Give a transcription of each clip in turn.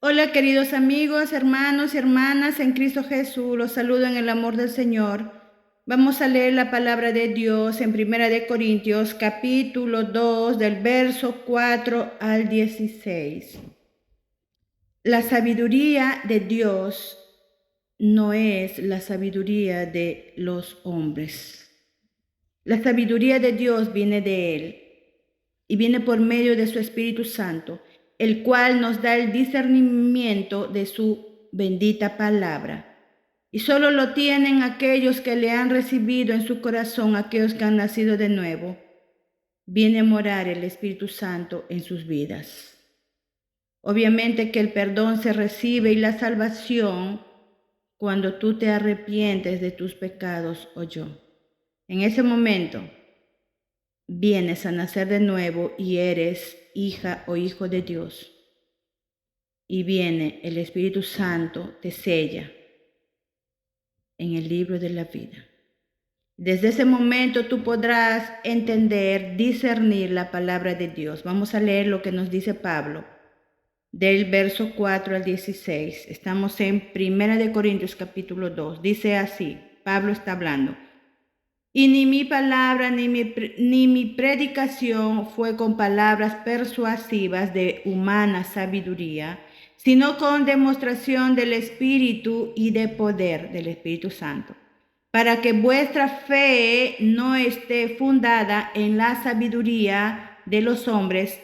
Hola queridos amigos, hermanos y hermanas en Cristo Jesús, los saludo en el amor del Señor. Vamos a leer la palabra de Dios en 1 Corintios capítulo 2 del verso 4 al 16. La sabiduría de Dios no es la sabiduría de los hombres. La sabiduría de Dios viene de Él y viene por medio de su Espíritu Santo, el cual nos da el discernimiento de su bendita palabra. Y solo lo tienen aquellos que le han recibido en su corazón, aquellos que han nacido de nuevo. Viene a morar el Espíritu Santo en sus vidas. Obviamente que el perdón se recibe y la salvación cuando tú te arrepientes de tus pecados o yo. En ese momento vienes a nacer de nuevo y eres hija o hijo de Dios. Y viene el Espíritu Santo, te sella en el libro de la vida. Desde ese momento tú podrás entender, discernir la palabra de Dios. Vamos a leer lo que nos dice Pablo del verso 4 al 16. Estamos en 1 Corintios capítulo 2. Dice así, Pablo está hablando. Y ni mi palabra ni mi predicación fue con palabras persuasivas de humana sabiduría, sino con demostración del Espíritu y de poder del Espíritu Santo, para que vuestra fe no esté fundada en la sabiduría de los hombres,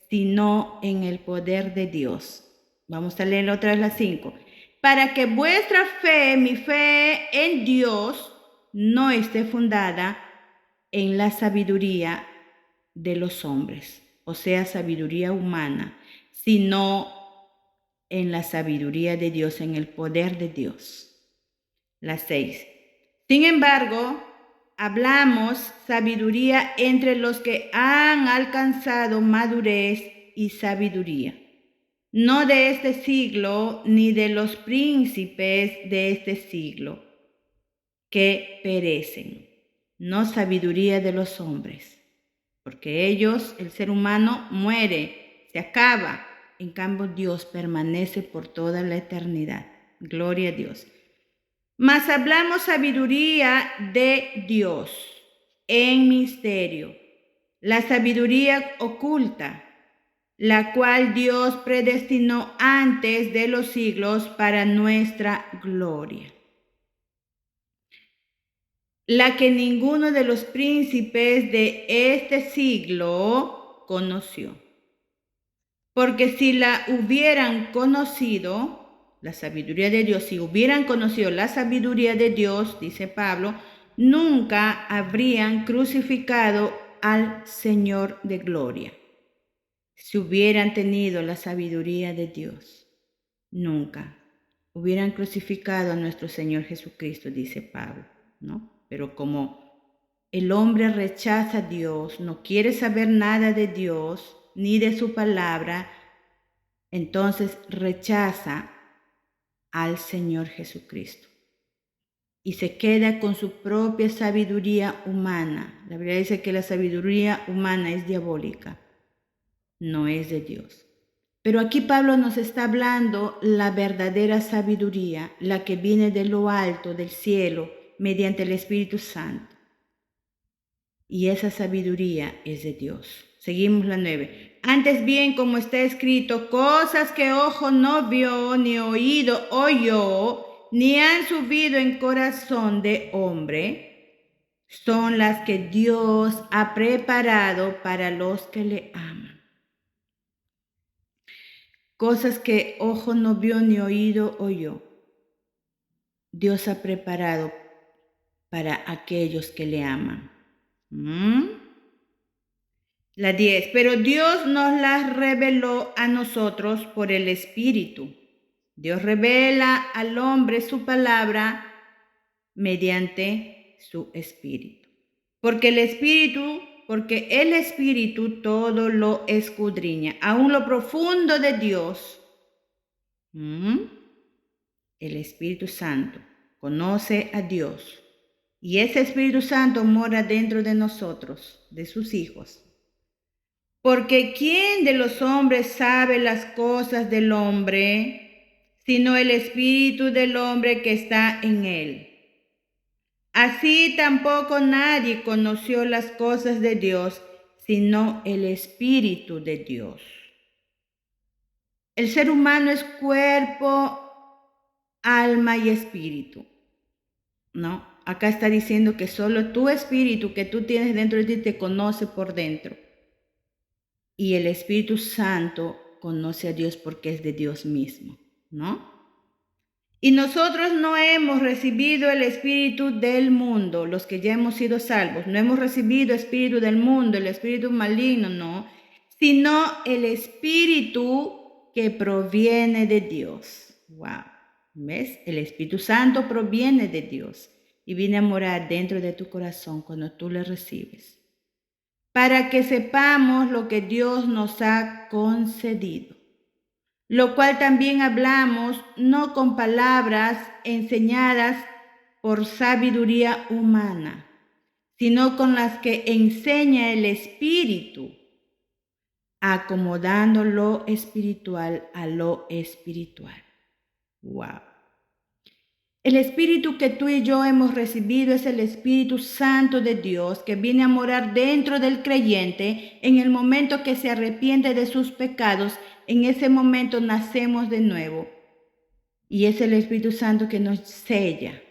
sino en el poder de Dios. Vamos a leer otra vez las 5. Para que vuestra fe, mi fe en Dios, no esté fundada en la sabiduría de los hombres, o sea, sabiduría humana, sino en la sabiduría de Dios, en el poder de Dios. Las 6. Sin embargo, hablamos sabiduría entre los que han alcanzado madurez y sabiduría, no de este siglo ni de los príncipes de este siglo, que perecen, no sabiduría de los hombres, porque ellos, el ser humano, muere, se acaba. En cambio, Dios permanece por toda la eternidad. Gloria a Dios. Mas hablamos sabiduría de Dios en misterio, la sabiduría oculta, la cual Dios predestinó antes de los siglos para nuestra gloria, la que ninguno de los príncipes de este siglo conoció. Porque si la hubieran conocido, la sabiduría de Dios, si hubieran conocido la sabiduría de Dios, dice Pablo, nunca habrían crucificado al Señor de gloria. Si hubieran tenido la sabiduría de Dios, nunca hubieran crucificado a nuestro Señor Jesucristo, dice Pablo, ¿no? Pero como el hombre rechaza a Dios, no quiere saber nada de Dios ni de su palabra, entonces rechaza al Señor Jesucristo y se queda con su propia sabiduría humana. La Biblia dice que la sabiduría humana es diabólica, no es de Dios. Pero aquí Pablo nos está hablando la verdadera sabiduría, la que viene de lo alto, del cielo, mediante el Espíritu Santo. Y esa sabiduría es de Dios. Seguimos la 9. Antes bien, como está escrito, cosas que ojo no vio, ni oído oyó, ni han subido en corazón de hombre, son las que Dios ha preparado para los que le aman. Cosas que ojo no vio, ni oído oyó, Dios ha preparado para aquellos que le aman. La 10. Pero Dios nos las reveló a nosotros por el Espíritu. Dios revela al hombre su palabra mediante su Espíritu. Porque el Espíritu todo lo escudriña, aún lo profundo de Dios. El Espíritu Santo conoce a Dios. Y ese Espíritu Santo mora dentro de nosotros, de sus hijos. Porque ¿quién de los hombres sabe las cosas del hombre, sino el espíritu del hombre que está en él? Así tampoco nadie conoció las cosas de Dios, sino el espíritu de Dios. El ser humano es cuerpo, alma y espíritu, ¿no? Acá está diciendo que solo tu espíritu que tú tienes dentro de ti te conoce por dentro. Y el Espíritu Santo conoce a Dios porque es de Dios mismo, ¿no? Y nosotros no hemos recibido el espíritu del mundo, los que ya hemos sido salvos. No hemos recibido espíritu del mundo, el espíritu maligno, no, sino el espíritu que proviene de Dios. Wow, ¿ves? El Espíritu Santo proviene de Dios y viene a morar dentro de tu corazón cuando tú le recibes, para que sepamos lo que Dios nos ha concedido, lo cual también hablamos no con palabras enseñadas por sabiduría humana, sino con las que enseña el Espíritu, acomodando lo espiritual a lo espiritual. Wow. El Espíritu que tú y yo hemos recibido es el Espíritu Santo de Dios que viene a morar dentro del creyente en el momento que se arrepiente de sus pecados. En ese momento nacemos de nuevo. Y es el Espíritu Santo que nos sella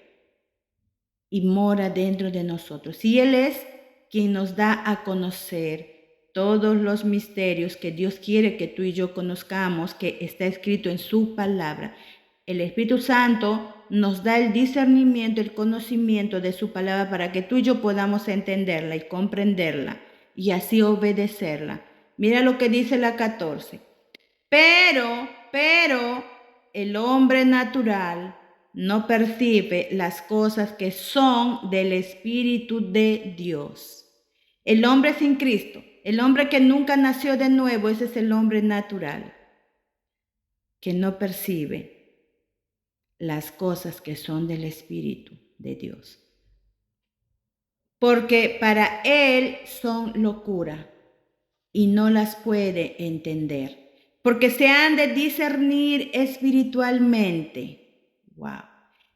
y mora dentro de nosotros. Y Él es quien nos da a conocer todos los misterios que Dios quiere que tú y yo conozcamos, que está escrito en su palabra. El Espíritu Santo nos da el discernimiento, el conocimiento de su palabra para que tú y yo podamos entenderla y comprenderla y así obedecerla. Mira lo que dice la 14. Pero el hombre natural no percibe las cosas que son del Espíritu de Dios. El hombre sin Cristo, el hombre que nunca nació de nuevo, ese es el hombre natural, que no percibe las cosas que son del Espíritu de Dios. Porque para él son locura y no las puede entender, porque se han de discernir espiritualmente. Wow.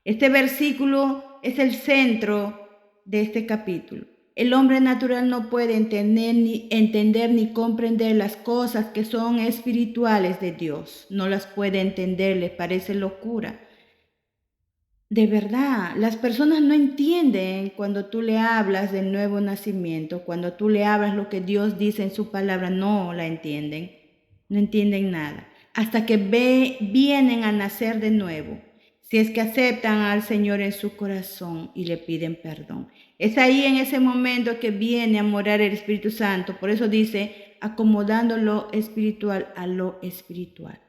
Este versículo es el centro de este capítulo. El hombre natural no puede entender ni comprender las cosas que son espirituales de Dios. No las puede entender, les parece locura. De verdad, las personas no entienden cuando tú le hablas del nuevo nacimiento, cuando tú le hablas lo que Dios dice en su palabra, no la entienden, no entienden nada, hasta que vienen a nacer de nuevo, si es que aceptan al Señor en su corazón y le piden perdón. Es ahí en ese momento que viene a morar el Espíritu Santo, por eso dice, acomodando lo espiritual a lo espiritual.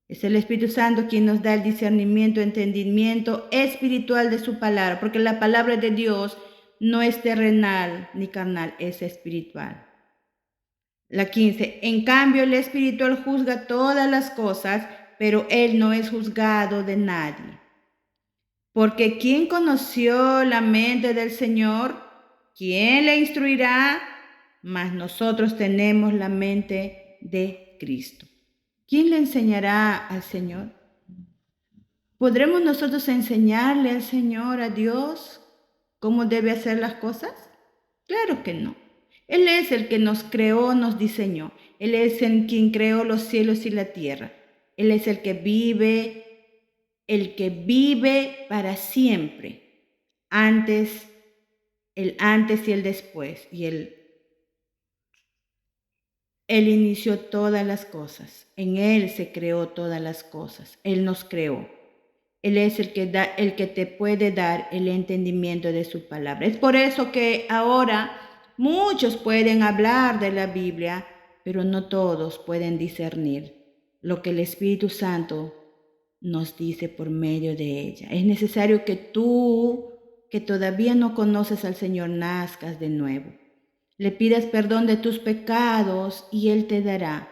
Es el Espíritu Santo quien nos da el discernimiento, entendimiento espiritual de su palabra, porque la palabra de Dios no es terrenal ni carnal, es espiritual. La 15. En cambio, el espiritual juzga todas las cosas, pero él no es juzgado de nadie. Porque ¿quién conoció la mente del Señor? ¿Quién le instruirá? Mas nosotros tenemos la mente de Cristo. ¿Quién le enseñará al Señor? ¿Podremos nosotros enseñarle al Señor, a Dios, cómo debe hacer las cosas? Claro que no. Él es el que nos creó, nos diseñó. Él es el quien creó los cielos y la tierra. Él es el que vive para siempre, el antes y el después, y Él inició todas las cosas. En Él se creó todas las cosas. Él nos creó. Él es el que te puede dar el entendimiento de su palabra. Es por eso que ahora muchos pueden hablar de la Biblia, pero no todos pueden discernir lo que el Espíritu Santo nos dice por medio de ella. Es necesario que tú, que todavía no conoces al Señor, nazcas de nuevo. Le pidas perdón de tus pecados y Él te dará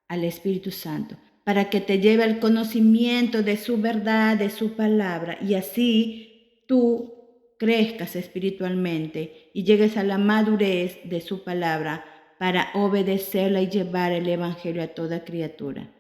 al Espíritu Santo para que te lleve al conocimiento de su verdad, de su palabra, y así tú crezcas espiritualmente y llegues a la madurez de su palabra para obedecerla y llevar el Evangelio a toda criatura.